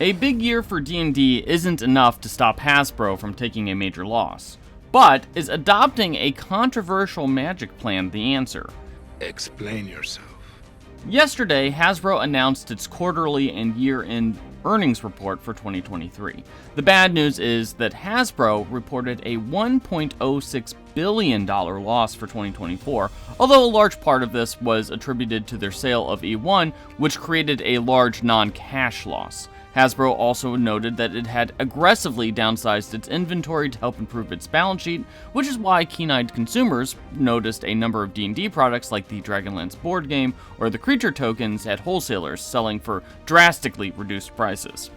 A big year for D&D isn't enough to stop Hasbro from taking a major loss. But is adopting a controversial Magic plan the answer? Explain yourself. Yesterday, Hasbro announced its quarterly and year-end earnings report for 2023. The bad news is that Hasbro reported a $1.06 billion loss for 2024, although a large part of this was attributed to their sale of E1, which created a large non-cash loss. Hasbro also noted that it had aggressively downsized its inventory to help improve its balance sheet, which is why keen-eyed consumers noticed a number of D&D products like the Dragonlance board game or the creature tokens at wholesalers selling for drastically reduced prices.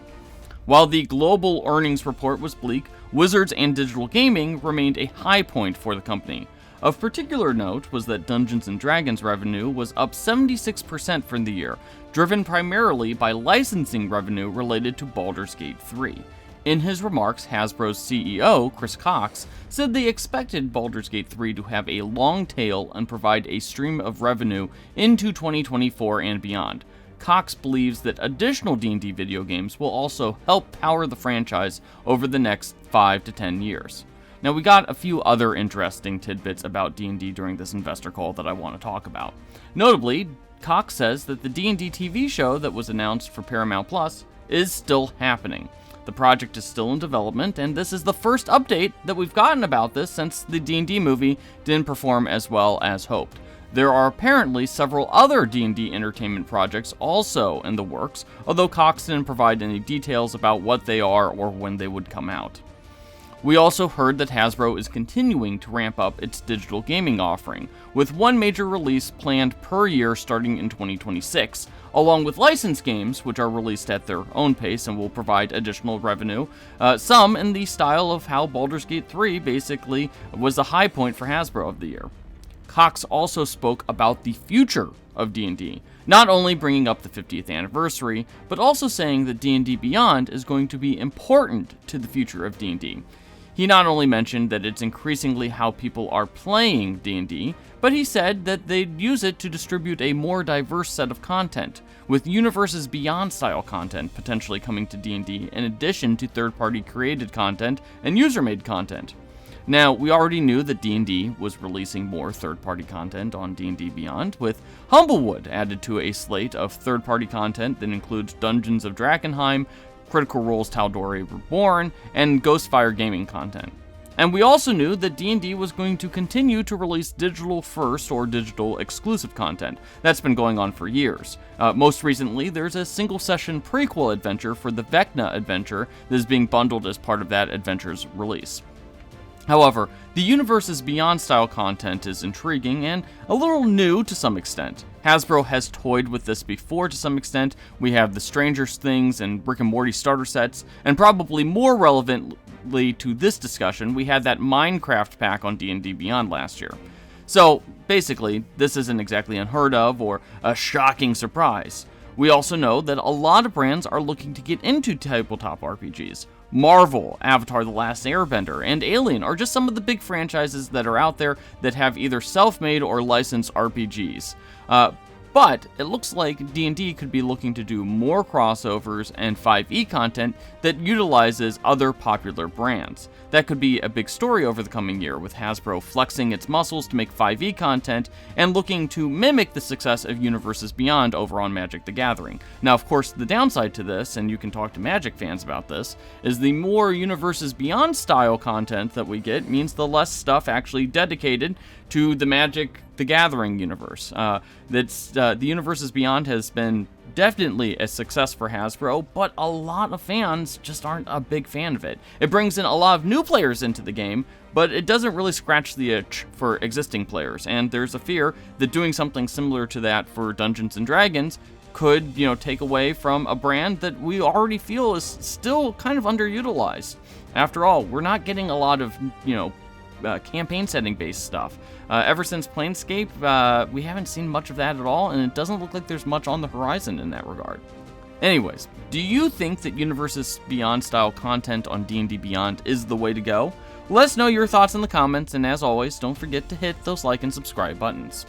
While the global earnings report was bleak, Wizards and Digital Gaming remained a high point for the company. Of particular note was that Dungeons & Dragons revenue was up 76% from the year, driven primarily by licensing revenue related to Baldur's Gate 3. In his remarks, Hasbro's CEO, Chris Cox, said they expected Baldur's Gate 3 to have a long tail and provide a stream of revenue into 2024 and beyond. Cox believes that additional D&D video games will also help power the franchise over the next 5 to 10 years. Now, we got a few other interesting tidbits about D&D during this investor call that I want to talk about. Notably, Cox says that the D&D TV show that was announced for Paramount Plus is still happening. The project is still in development, and this is the first update that we've gotten about this since the D&D movie didn't perform as well as hoped. There are apparently several other D&D entertainment projects also in the works, although Cox didn't provide any details about what they are or when they would come out. We also heard that Hasbro is continuing to ramp up its digital gaming offering, with one major release planned per year starting in 2026, along with licensed games, which are released at their own pace and will provide additional revenue, some in the style of how Baldur's Gate 3 basically was the high point for Hasbro of the year. Cox also spoke about the future of D&D, not only bringing up the 50th anniversary, but also saying that D&D Beyond is going to be important to the future of D&D. He not only mentioned that it's increasingly how people are playing D&D, but he said that they'd use it to distribute a more diverse set of content, with Universes Beyond style content potentially coming to D&D in addition to third-party created content and user-made content. Now, we already knew that D&D was releasing more third-party content on D&D Beyond, with Humblewood added to a slate of third-party content that includes Dungeons of Drakenheim, Critical Role's Tal'Dorei Reborn, and Ghostfire gaming content. And we also knew that D&D was going to continue to release digital-first or digital-exclusive content. That's been going on for years. Most recently, there's a single-session prequel adventure for the Vecna adventure that is being bundled as part of that adventure's release. However, the Universes Beyond style content is intriguing and a little new to some extent. Hasbro has toyed with this before to some extent. We have the Stranger Things and Rick and Morty starter sets, and probably more relevantly to this discussion, we had that Minecraft pack on D&D Beyond last year. So, basically, this isn't exactly unheard of or a shocking surprise. We also know that a lot of brands are looking to get into tabletop RPGs. Marvel, Avatar: The Last Airbender, and Alien are just some of the big franchises that are out there that have either self-made or licensed RPGs. But it looks like D&D could be looking to do more crossovers and 5e content that utilizes other popular brands. That could be a big story over the coming year, with Hasbro flexing its muscles to make 5e content and looking to mimic the success of Universes Beyond over on Magic the Gathering. Now, of course, the downside to this, and you can talk to Magic fans about this, is the more Universes Beyond style content that we get means the less stuff actually dedicated to the Magic the Gathering universe. The Universes Beyond has been definitely a success for Hasbro, but a lot of fans just aren't a big fan of it. It brings in a lot of new players into the game, but it doesn't really scratch the itch for existing players, and there's a fear that doing something similar to that for Dungeons & Dragons could, take away from a brand that we already feel is still kind of underutilized. After all, we're not getting a lot of, campaign setting based stuff. Ever since Planescape, we haven't seen much of that at all, and it doesn't look like there's much on the horizon in that regard. Anyways, do you think that Universes Beyond style content on D&D Beyond is the way to go? Let us know your thoughts in the comments, and as always, don't forget to hit those like and subscribe buttons.